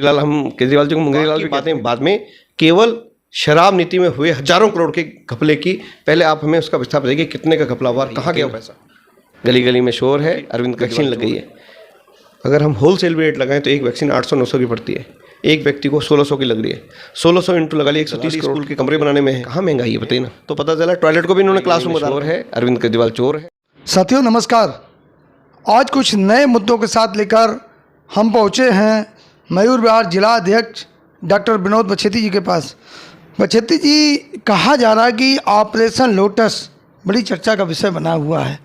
केजरीवाल केजरीवाल जी को मुंगेरीलाल भी कहते हैं। बाद में केवल शराब नीति में हुए हजारों करोड़ के घपले की पहले आप हमें उसका विस्तार बताइए, कितने का घपला हुआ, कहाँ गया पैसा? गली गली में शोर है, अरविंद की वैक्सीन लग गई है। अगर हम होलसेल रेट लगाएं तो एक वैक्सीन 800-900 की पड़ती है, एक व्यक्ति को 1600 की लग रही है। 1600 इंटू लगा लिया 130 करोड़ के कमरे बनाने में है, कहाँ महंगाई है बताइए ना। तो पता चला टॉयलेट को भी इन्होंने क्लासरूम बता रहा है, अरविंद केजरीवाल चोर है। साथियों नमस्कार, आज कुछ नए मुद्दों के साथ लेकर हम पहुंचे हैं मयूर विहार जिला अध्यक्ष डॉक्टर विनोद बछेती जी के पास। बछेती जी, कहा जा रहा है कि ऑपरेशन लोटस बड़ी चर्चा का विषय बना हुआ है।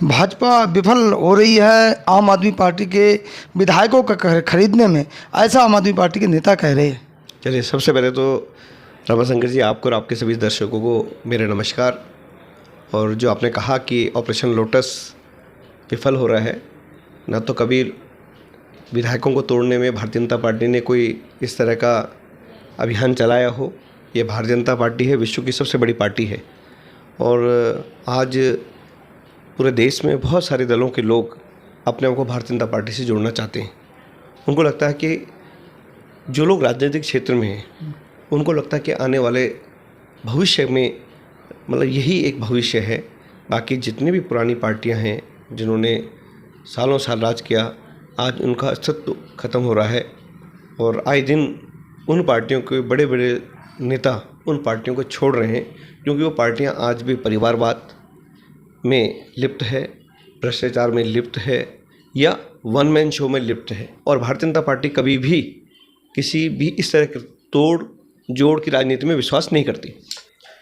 भाजपा विफल हो रही है आम आदमी पार्टी के विधायकों का खरीदने में, ऐसा आम आदमी पार्टी के नेता कह रहे हैं। चलिए, सबसे पहले तो रमाशंकर जी, आपको और आपके सभी दर्शकों को मेरे नमस्कार। और जो आपने कहा कि ऑपरेशन लोटस विफल हो रहा है, ना तो कभी विधायकों को तोड़ने में भारतीय जनता पार्टी ने कोई इस तरह का अभियान चलाया हो। ये भारतीय जनता पार्टी है, विश्व की सबसे बड़ी पार्टी है, और आज पूरे देश में बहुत सारे दलों के लोग अपने आप को भारतीय जनता पार्टी से जोड़ना चाहते हैं। उनको लगता है कि जो लोग राजनीतिक क्षेत्र में हैं, उनको लगता है कि आने वाले भविष्य में मतलब यही एक भविष्य है। बाकी जितनी भी पुरानी पार्टियां हैं जिन्होंने सालों साल राज किया, आज उनका अस्तित्व खत्म हो रहा है, और आए दिन उन पार्टियों के बड़े बड़े नेता उन पार्टियों को छोड़ रहे हैं, क्योंकि वो पार्टियां आज भी परिवारवाद में लिप्त है, भ्रष्टाचार में लिप्त है, या वन मैन शो में लिप्त है। और भारतीय जनता पार्टी कभी भी किसी भी इस तरह के तोड़ जोड़ की राजनीति में विश्वास नहीं करती।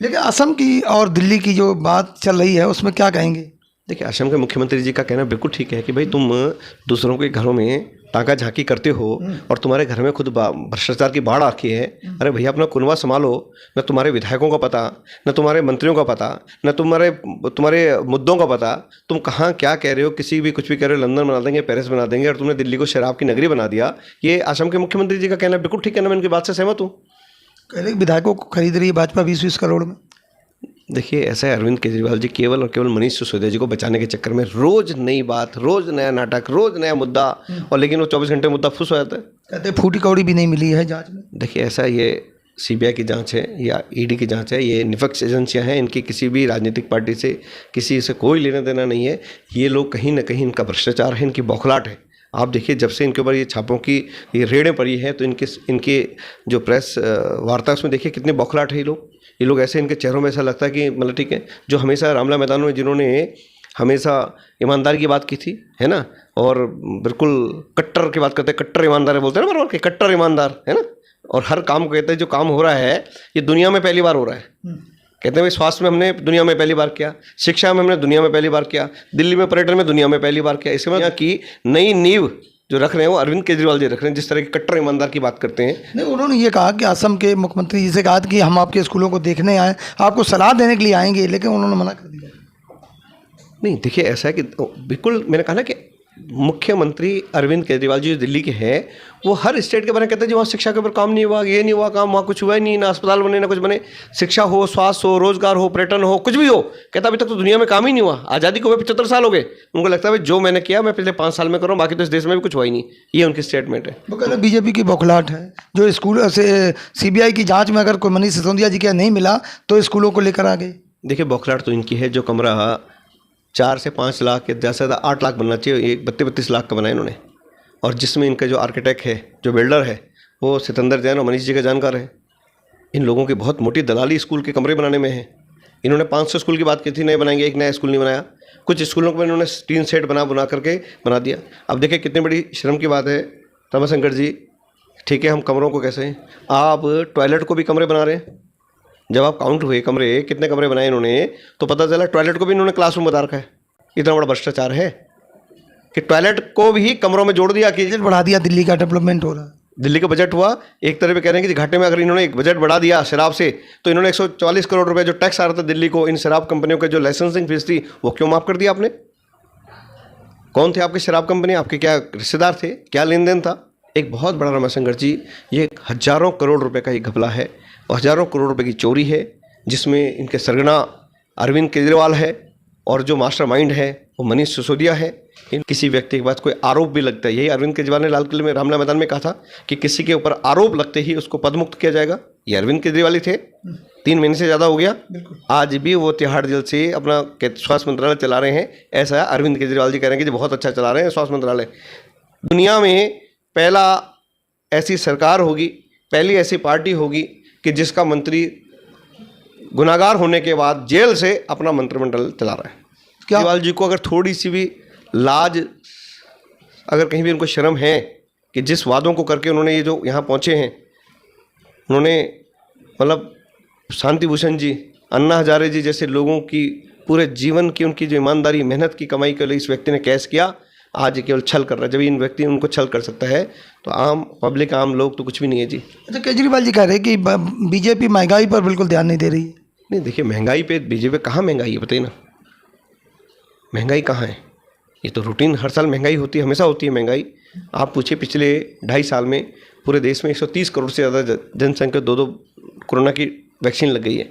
लेकिन असम की और दिल्ली की जो बात चल रही है उसमें क्या कहेंगे? देखिए, असम के मुख्यमंत्री जी का कहना बिल्कुल ठीक है कि भाई तुम दूसरों के घरों में ताका झांकी करते हो और तुम्हारे घर में खुद भ्रष्टाचार की बाढ़ आती है। अरे भैया, अपना कुनवा संभालो। न तुम्हारे विधायकों का पता, न तुम्हारे मंत्रियों का पता, न तुम्हारे मुद्दों का पता। तुम कहाँ क्या कह रहे हो, किसी भी कुछ भी कह रहे हो, लंदन बना देंगे, पेरिस बना देंगे, और तुमने दिल्ली को शराब की नगरी बना दिया। ये असम के मुख्यमंत्री जी का कहना बिल्कुल ठीक है ना, मैं उनकी बात से सहमत हूँ। कह रहे विधायकों को खरीद रही है भाजपा 20-20 करोड़ में। देखिए, ऐसा है, अरविंद केजरीवाल जी केवल और केवल मनीष सिसोदिया जी को बचाने के चक्कर में रोज नई बात, रोज नया नाटक, रोज नया मुद्दा, और लेकिन वो 24 घंटे मुद्दा फुस हो जाता है। कहते फूटी कौड़ी भी नहीं मिली है जांच में। देखिए, ऐसा ये सीबीआई की जांच है या ईडी की जांच है, ये निष्पक्ष एजेंसियां हैं, इनकी किसी भी राजनीतिक पार्टी से किसी से कोई लेना देना नहीं है। ये लोग कहीं ना कहीं इनका भ्रष्टाचार है, इनकी बौखलाहट है। आप देखिए, जब से इनके ऊपर ये छापों की ये रेडें पड़ी हैं, तो इनके जो प्रेस वार्ता उसमें देखिए कितनी बौखलाहट है। ये लोग ऐसे, इनके चेहरों में ऐसा लगता है कि मतलब ठीक है, जो हमेशा रामला मैदानों में जिन्होंने हमेशा ईमानदारी की बात की थी, है ना, और बिल्कुल कट्टर की बात करते हैं, कट्टर ईमानदार बोलते हैं ना, बराबर के कट्टर ईमानदार, है ना, और हर काम को कहते हैं जो काम हो रहा है ये दुनिया में पहली बार हो रहा है। कहते हैं भाई, स्वास्थ्य में हमने दुनिया में पहली बार किया, शिक्षा में हमने दुनिया में पहली बार किया, दिल्ली में पर्यटन में दुनिया में पहली बार किया। इसके बाद की नई नींव जो रख रहे हैं वो अरविंद केजरीवाल जी रख रहे हैं, जिस तरह की कट्टर ईमानदार की बात करते हैं। नहीं, उन्होंने ये कहा कि असम के मुख्यमंत्री जी से कहा कि हम आपके स्कूलों को देखने आए, आपको सलाह देने के लिए आएंगे, लेकिन उन्होंने मना कर दिया। नहीं, देखिए, ऐसा है कि बिल्कुल मैंने कहा ना कि मुख्यमंत्री अरविंद केजरीवाल जी जो दिल्ली के हैं, वो हर स्टेट के बारे में कहते हैं जी वहाँ शिक्षा के ऊपर काम नहीं हुआ, ये नहीं हुआ काम, वहाँ कुछ हुआ ही नहीं, ना अस्पताल बने ना कुछ बने, शिक्षा हो, स्वास्थ्य हो, रोजगार हो, पर्यटन हो, कुछ भी हो। कहता अभी तक तो दुनिया में काम ही नहीं हुआ। आज़ादी को 75 साल हो गए, उनको लगता है जो मैंने किया मैं पिछले 5 साल में करूँ, बाकी तो इस देश में भी कुछ हुआ ही नहीं। ये उनकी स्टेटमेंट है। वो कह रहे बीजेपी की बौखलाहट है, जो स्कूल से सीबीआई की जाँच में अगर कोई मनीष सिसोदिया जी का नहीं मिला तो स्कूलों को लेकर आ गए। देखिए, बौखलाहट तो इनकी है। जो कमरा 4 से 5 लाख के ज़्यादा से ज़्यादा 8 लाख बनना चाहिए, ये 32 लाख का बनाया इन्होंने, और जिसमें इनका जो आर्किटेक्ट है, जो बिल्डर है, वो सितंदर जैन और मनीष जी का जानकार है। इन लोगों की बहुत मोटी दलाली स्कूल के कमरे बनाने में है। इन्होंने 500 स्कूल की बात की थी, नए बनाएंगे, एक नया स्कूल नहीं बनाया। कुछ स्कूलों को इन्होंने टीन सेट बना करके बना दिया। अब देखिए कितनी बड़ी शर्म की बात है रमाशंकर जी। ठीक है, हम कमरों को कैसे, आप टॉयलेट को भी कमरे बना रहे हैं। जब आप काउंट हुए कमरे, कितने कमरे बनाए इन्होंने, तो पता चला टॉयलेट को भी इन्होंने क्लासरूम बता रखा है। इतना बड़ा भ्रष्टाचार है कि टॉयलेट को भी कमरों में जोड़ दिया कि बजट बढ़ा दिया, दिल्ली का डेवलपमेंट हो रहा है। दिल्ली का बजट हुआ, एक तरह पे कह रहे हैं कि घाटे में अगर इन्होंने एक बजट बढ़ा दिया शराब से, तो इन्होंने 144 करोड़ रुपए जो टैक्स आ रहा था दिल्ली को, इन शराब कंपनियों के जो लाइसेंसिंग फीस थी, वो क्यों माफ़ कर दिया आपने? कौन थे आपके शराब कंपनी, आपके क्या रिश्तेदार थे, क्या लेन देन था? एक बहुत बड़ा रमाशंकर जी, ये हजारों करोड़ रुपए का ये घपला है और हजारों करोड़ रुपए की चोरी है, जिसमें इनके सरगना अरविंद केजरीवाल है और जो मास्टरमाइंड है वो मनीष सिसोदिया है। इन किसी व्यक्ति के पास कोई आरोप भी लगता है, यही अरविंद केजरीवाल ने लाल किले में रामलीला मैदान में कहा था कि किसी के ऊपर आरोप लगते ही उसको पदमुक्त किया जाएगा। ये अरविंद केजरीवाल ही थे। 3 महीने से ज़्यादा हो गया, आज भी वो तिहाड़ जेल से अपना स्वास्थ्य मंत्रालय चला रहे हैं। ऐसा अरविंद केजरीवाल जी कह रहे हैं कि जो बहुत अच्छा चला रहे हैं स्वास्थ्य मंत्रालय। दुनिया में पहला ऐसी सरकार होगी, पहली ऐसी पार्टी होगी कि जिसका मंत्री गुनाहगार होने के बाद जेल से अपना मंत्रिमंडल चला रहा है। केजरीवाल जी को अगर थोड़ी सी भी लाज, अगर कहीं भी उनको शर्म है कि जिस वादों को करके उन्होंने ये जो यहाँ पहुँचे हैं, उन्होंने मतलब शांति भूषण जी, अन्ना हजारे जी जैसे लोगों की पूरे जीवन की उनकी जो ईमानदारी मेहनत की कमाई के लिए इस व्यक्ति ने कैश किया, आज केवल छल कर रहा है। जब इन व्यक्ति उनको छल कर सकता है तो आम पब्लिक, आम लोग तो कुछ भी नहीं है जी। अच्छा, केजरीवाल जी कह रहे हैं कि बीजेपी महंगाई पर बिल्कुल ध्यान नहीं दे रही है। नहीं देखिए, महंगाई पे बीजेपी कहाँ महंगाई है बताइए ना, महंगाई कहाँ है? ये तो रूटीन हर साल महंगाई होती है, हमेशा होती है महंगाई। आप पूछिए पिछले 2.5 साल में पूरे देश में 130 करोड़ से ज़्यादा जनसंख्या 2 कोरोना की वैक्सीन लग गई है।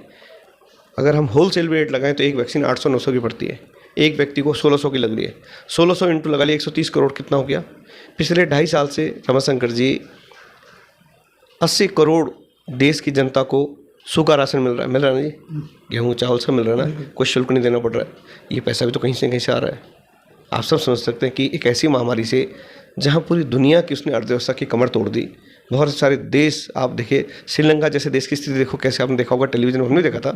अगर हम होलसेल रेट लगाएं तो एक वैक्सीन 800-900 की पड़ती है, एक व्यक्ति को 1600 की लग रही है। 1600 इंटू लगा लिया 130 करोड़, कितना हो गया? पिछले 2.5 साल से रमाशंकर जी 80 करोड़ देश की जनता को सूखा राशन मिल रहा है ना जी, गेहूँ चावल सब मिल रहा है ना, कोई शुल्क नहीं देना पड़ रहा है। ये पैसा भी तो कहीं से आ रहा है। आप सब समझ सकते हैं कि एक ऐसी महामारी से जहाँ पूरी दुनिया की उसने अर्थव्यवस्था की कमर तोड़ दी, बहुत सारे देश, आप देखिए श्रीलंका जैसे देश की स्थिति देखो कैसे, आपने देखा होगा टेलीविजन में, हमने देखा था,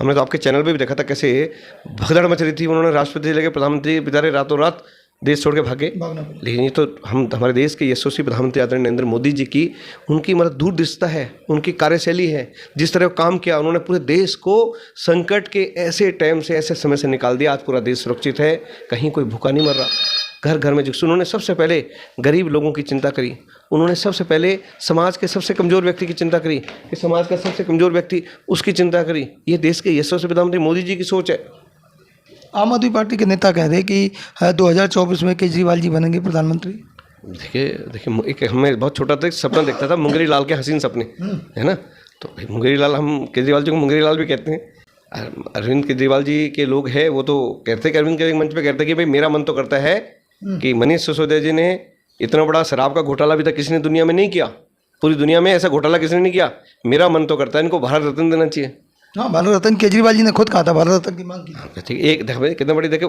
हमने तो आपके चैनल पे भी देखा था कैसे भगदड़ मच रही थी। उन्होंने राष्ट्रपति से लेकर प्रधानमंत्री बेचारे रातों रात देश छोड़ के भागे। लेकिन ये तो हमारे देश के यशस्वी प्रधानमंत्री आदरणीय नरेंद्र मोदी जी की उनकी मतलब दूरदृष्टता है, उनकी कार्यशैली है, जिस तरह काम किया उन्होंने पूरे देश को संकट के ऐसे टाइम से, ऐसे समय से निकाल दिया। आज पूरा देश सुरक्षित है, कहीं कोई भूखा नहीं मर रहा, घर घर में जिस उन्होंने सबसे पहले गरीब लोगों की चिंता करी, उन्होंने सबसे पहले समाज के सबसे कमज़ोर व्यक्ति की चिंता करी कि समाज का सबसे कमज़ोर व्यक्ति उसकी चिंता करी। ये देश के यशस्वी प्रधानमंत्री मोदी जी की सोच है। आम आदमी पार्टी के नेता कह रहे हैं कि 2024 में केजरीवाल जी बनेंगे प्रधानमंत्री। देखिए एक हमें बहुत छोटा था सपना देखता था, मुंगेरी लाल के हसीन सपने, है ना। तो मुंगेरी लाल, हम केजरीवाल जी को मुंगेरी लाल भी कहते हैं। अरविंद केजरीवाल जी के लोग हैं, वो तो कहते हैं कि अरविंद के मंच पे कहते हैं कि भाई मेरा मन तो करता है कि मनीष सिसोदिया जी ने इतना बड़ा शराब का घोटाला अभी तक किसी ने दुनिया में नहीं किया, पूरी दुनिया में ऐसा घोटाला किसी ने नहीं किया। मेरा मन तो करता है इनको भारत रत्न देना चाहिए। हाँ, भारत रत्न केजरीवाल जी ने खुद कहा था, भारत रत्न की मांग की। ठीक, एक देखो कितना बड़ी, देखो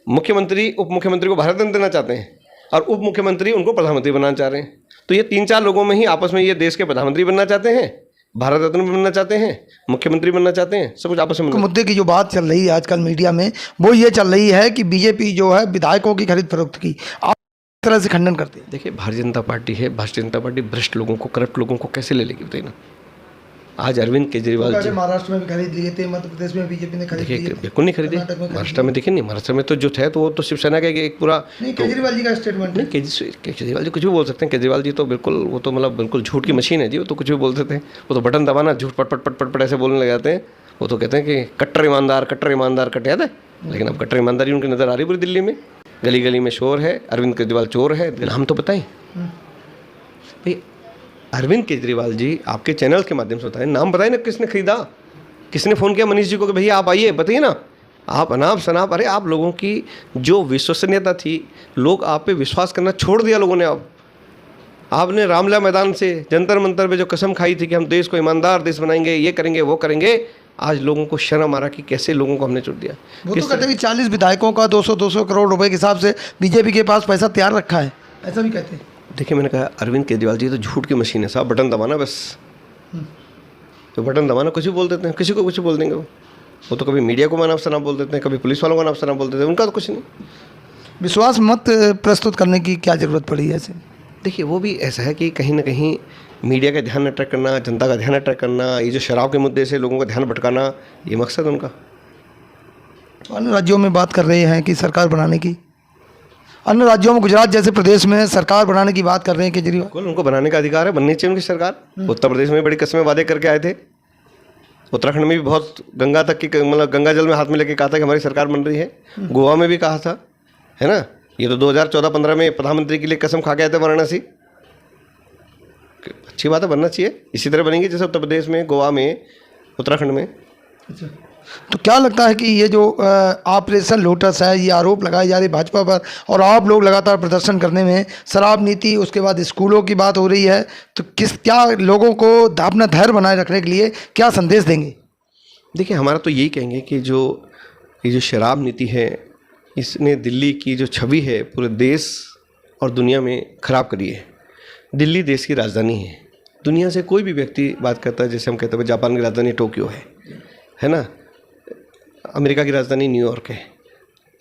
मुख्यमंत्री उप मुख्यमंत्री को भारत रत्न देना चाहते हैं और उप मुख्यमंत्री उनको प्रधानमंत्री बनाना चाह रहे हैं। तो ये 3-4 लोगों में ही आपस में ये देश के प्रधानमंत्री बनना चाहते हैं, भारत रत्न बनना चाहते हैं, मुख्यमंत्री बनना चाहते हैं, सब कुछ आपस में। मुद्दे की जो बात चल रही है आजकल मीडिया में, वो ये चल रही है कि बीजेपी जो है विधायकों की खरीद फरोख्त की, आप इस तरह से खंडन करते हैं। देखिए, भारतीय जनता पार्टी है, भारतीय जनता पार्टी भ्रष्ट लोगों को, करप्ट लोगों को कैसे ले लेगी बताइए ना। आज अरविंद केजरीवाल जी महाराष्ट्र में भी खरीद लिए थे, मध्य प्रदेश में बीजेपी ने खरीद लिए, बिल्कुल नहीं खरीदे। महाराष्ट्र में देखिए नहीं, महाराष्ट्र में तो जो थे तो वो तो शिवसेना का एक पूरा, केजरीवाल जी का स्टेटमेंट नहीं। केजरीवाल जी कुछ भी बोल सकते हैं। केजरीवाल जी तो बिल्कुल, वो तो मतलब बिल्कुल झूठ की मशीन है जी, वो तो कुछ भी बोल सकते हैं। वो तो बटन दबाना, झूठ पट पट पट पट पट ऐसे बोलने लग जाते हैं। वो तो कहते हैं कि कट्टर ईमानदार कट याद है, लेकिन अब कट्टर ईमानदारी उनकी नजर आ रही पूरी दिल्ली में। गली गली में शोर है, अरविंद केजरीवाल चोर है। नाम तो बताएं भाई, अरविंद केजरीवाल जी आपके चैनल के माध्यम से बताएं, नाम बताएं ना, किसने खरीदा, किसने फ़ोन किया मनीष जी को कि भैया आप आइए, बताइए ना। आप अनाप शनाप, अरे आप लोगों की जो विश्वसनीयता थी, लोग आप पे विश्वास करना छोड़ दिया लोगों ने। आपने रामलीला मैदान से जंतर मंतर पे जो कसम खाई थी कि हम देश को ईमानदार देश बनाएंगे, ये करेंगे वो करेंगे, आज लोगों को शर्म आ रहा कि कैसे लोगों को हमने छोड़ दिया। वो तो कहते हैं कि 40 विधायकों का 200 करोड़ रुपए के हिसाब से बीजेपी के पास पैसा तैयार रखा है, ऐसा भी कहते हैं। देखिए, मैंने कहा अरविंद केजरीवाल जी तो झूठ की मशीन है साहब, बटन दबाना बस। तो बटन दबाना, कुछ भी बोल देते हैं, किसी को कुछ बोल देंगे। वो तो कभी मीडिया को अनाप शनाप बोल देते हैं, कभी पुलिस वालों को अनाप शनाप बोल देते हैं, उनका तो कुछ नहीं। विश्वास मत प्रस्तुत करने की क्या ज़रूरत पड़ी है ऐसे? देखिए, वो भी ऐसा है कि कहीं ना कहीं मीडिया का ध्यान अट्रैक्ट करना, जनता का ध्यान अट्रैक्ट करना, ये जो शराब के मुद्दे से लोगों का ध्यान भटकाना, ये मकसद उनका। अन्य राज्यों में बात कर रहे हैं कि सरकार बनाने की, अन्य राज्यों में गुजरात जैसे प्रदेश में सरकार बनाने की बात कर रहे हैं केजरीवाल। बिल्कुल, उनको बनाने का अधिकार है, बननी चाहिए उनकी सरकार। उत्तर प्रदेश में बड़ी कस्में वादे करके आए थे, उत्तराखंड में भी बहुत गंगा तक की, मतलब गंगा जल में हाथ में लेके कहा था कि हमारी सरकार बन रही है। गोवा में भी कहा था, है ना। ये तो 2014-15 में प्रधानमंत्री के लिए कसम खा के आए थे वाराणसी। अच्छी बात है, बनना चाहिए, इसी तरह बनेंगी जैसे उत्तर प्रदेश में, गोवा में, उत्तराखंड में। अच्छा, तो क्या लगता है कि ये जो ऑपरेशन लोटस है, ये आरोप लगाए जा रहे भाजपा पर और आप लोग लगातार प्रदर्शन करने में, शराब नीति, उसके बाद स्कूलों की बात हो रही है, तो क्या लोगों को अपना धैर्य बनाए रखने के लिए क्या संदेश देंगे? देखिए, हमारा तो यही कहेंगे कि ये जो शराब नीति है, इसने दिल्ली की जो छवि है पूरे देश और दुनिया में ख़राब करी है। दिल्ली देश की राजधानी है। दुनिया से कोई भी व्यक्ति बात करता है, जैसे हम कहते हैं जापान की राजधानी टोक्यो है ना, अमेरिका की राजधानी न्यूयॉर्क है।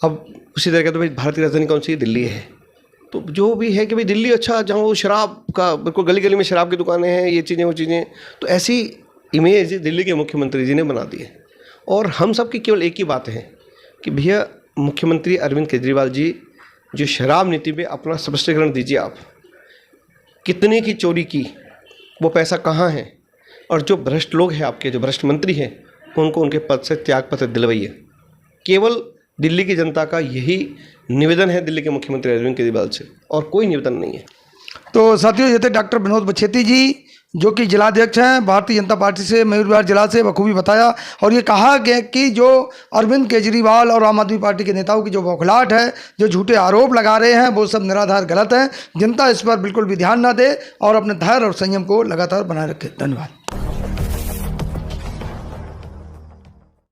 अब उसी तरह कहते भाई भारत की राजधानी कौन सी है? दिल्ली है। तो जो भी है कि भाई दिल्ली अच्छा, जहाँ वो शराब का बिल्कुल गली गली में शराब की दुकानें हैं, ये चीज़ें वो चीज़ें, तो ऐसी इमेज दिल्ली के मुख्यमंत्री जी ने बना दी है। और हम सब की केवल एक ही बात है कि भैया मुख्यमंत्री अरविंद केजरीवाल जी, जो शराब नीति पे अपना स्पष्टीकरण दीजिए। आप कितने की चोरी की, वो पैसा कहाँ है, और जो भ्रष्ट लोग हैं आपके, जो भ्रष्ट मंत्री हैं, उनको उनके पद से त्याग पत्र दिलवाइए। केवल दिल्ली की जनता का यही निवेदन है दिल्ली के मुख्यमंत्री अरविंद केजरीवाल से, और कोई निवेदन नहीं है। तो साथियों, ये थे डॉक्टर विनोद बछेती जी, जो कि जिलाध्यक्ष हैं भारतीय जनता पार्टी से मयूर विहार जिला से, बखूबी बताया। और ये कहा गया कि जो अरविंद केजरीवाल और आम आदमी पार्टी के नेताओं की जो बौखलाहट है, जो झूठे आरोप लगा रहे हैं, वो सब निराधार गलत है। जनता इस पर बिल्कुल भी ध्यान ना दे और अपने धैर्य और संयम को लगातार बनाए रखे। धन्यवाद।